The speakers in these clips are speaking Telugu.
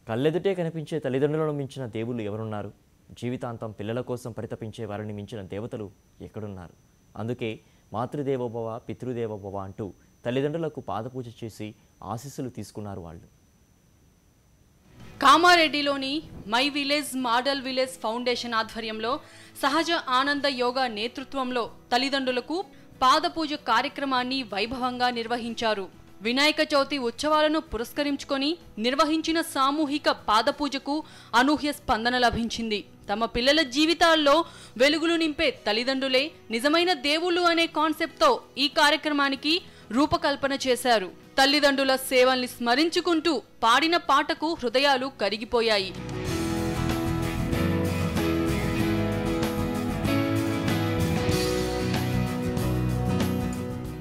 కళ్ళెదుటే కనిపించే తల్లిదండ్రులను మించిన దేవుళ్ళు ఎవరున్నారు? జీవితాంతం పిల్లల కోసం పరితపించే వారిని మించిన దేవతలు ఎక్కడున్నారు? అందుకే మాతృదేవోభవ పితృదేవోభవ అంటూ తల్లిదండ్రులకు పాదపూజ చేసి ఆశీస్సులు తీసుకున్నారు వాళ్ళు. కామారెడ్డిలోని my village model village foundation ఆధ్వర్యంలో సహజ ఆనంద యోగా నేతృత్వంలో తల్లిదండ్రులకు పాదపూజ కార్యక్రమాన్ని వైభవంగా నిర్వహించారు. వినాయక చవితి ఉత్సవాలను పురస్కరించుకొని నిర్వహించిన సామూహిక పాదపూజకు అనూహ్య స్పందన లభించింది. తమ పిల్లల జీవితాల్లో వెలుగులు నింపే తల్లిదండ్రులే నిజమైన దేవుళ్ళు అనే కాన్సెప్ట్తో ఈ కార్యక్రమానికి రూపకల్పన చేశారు. తల్లిదండ్రుల సేవల్ని స్మరించుకుంటూ పాడిన పాటకు హృదయాలు కరిగిపోయాయి.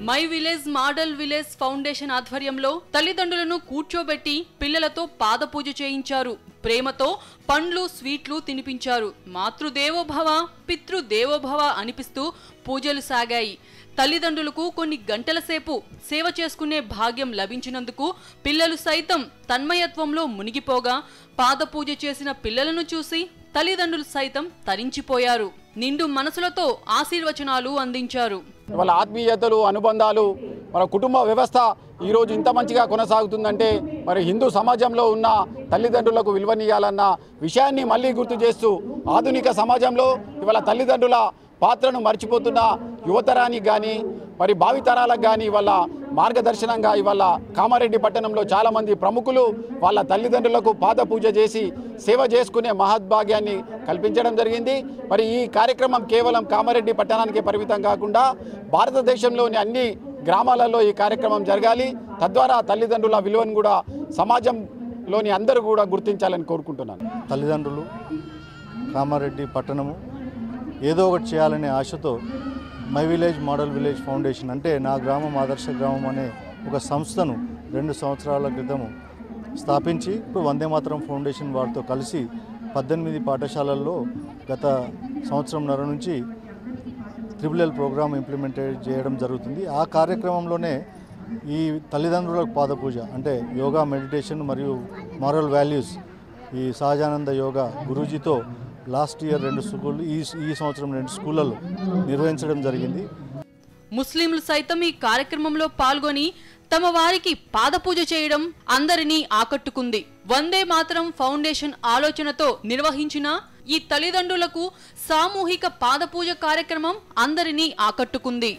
My village model village foundation ఆధ్వర్యంలో తల్లిదండ్రులను కూర్చోబెట్టి పిల్లలతో పాదపూజ చేయించారు. ప్రేమతో పండ్లు స్వీట్లు తినిపించారు. మాతృదేవోభవ పితృదేవోభవ అనిపిస్తూ పూజలు సాగాయి. తల్లిదండ్రులకు కొన్ని గంటల సేపు సేవ చేసుకునే భాగ్యం లభించినందుకు పిల్లలు సైతం తన్మయత్వంలో మునిగిపోగా పాదపూజ చేసిన పిల్లలను చూసి తల్లిదండ్రులు సైతం తరించిపోయారు. నిండు మనసులతో ఆశీర్వచనాలు అందించారు. వాళ్ళ ఆత్మీయతలు అనుబంధాలు మన కుటుంబ వ్యవస్థ ఈరోజు ఇంత మంచిగా కొనసాగుతుందంటే మరి హిందూ సమాజంలో ఉన్న తల్లిదండ్రులకు విలువనియాలన్న విషయాన్ని మళ్ళీ గుర్తు చేస్తూ ఆధునిక సమాజంలో ఇవాళ తల్లిదండ్రుల పాత్రను మర్చిపోతున్న యువతరానికి కానీ మరి భావితరాలకు కానీ వాళ్ళ మార్గదర్శనంగా ఇవాళ కామారెడ్డి పట్టణంలో చాలామంది ప్రముఖులు వాళ్ళ తల్లిదండ్రులకు పాద పూజ చేసి సేవ చేసుకునే మహద్భాగ్యాన్ని కల్పించడం జరిగింది. మరి ఈ కార్యక్రమం కేవలం కామారెడ్డి పట్టణానికి పరిమితం కాకుండా భారతదేశంలోని అన్ని గ్రామాలలో ఈ కార్యక్రమం జరగాలి. తద్వారా తల్లిదండ్రుల విలువను కూడా సమాజంలోని అందరూ కూడా గుర్తించాలని కోరుకుంటున్నాను. తల్లిదండ్రులు కామారెడ్డి పట్టణము ఏదో ఒకటి చేయాలనే ఆశతో my village model village foundation అంటే నా గ్రామం ఆదర్శ గ్రామం అనే ఒక సంస్థను 2 సంవత్సరాల క్రితము స్థాపించి ఇప్పుడు వందే మాతరం ఫౌండేషన్ వారితో కలిసి 18 పాఠశాలల్లో గత సంవత్సరంన్నర నుంచి ట్రిపుల్ ప్రోగ్రామ్ ఇంప్లిమెంట్ చేయడం జరుగుతుంది. ఆ కార్యక్రమంలోనే ఈ తల్లిదండ్రులకు పాదపూజ అంటే యోగా మెడిటేషన్ మరియు మారల్ వాల్యూస్ ఈ సహజానంద యోగా గురూజీతో లాస్ట్ ఇయర్ 2 స్కూళ్ళు ఈ సంవత్సరం 2 స్కూళ్ళలో నిర్వహించడం జరిగింది. ముస్లింలు సైతం ఈ కార్యక్రమంలో పాల్గొని తమ వారికి పాదపూజ చేయడం అందరినీ ఆకట్టుకుంది. వందే మాతరం ఫౌండేషన్ ఆలోచనతో నిర్వహించిన ఈ తల్లిదండ్రులకు సామూహిక పాదపూజ కార్యక్రమం అందరినీ ఆకట్టుకుంది.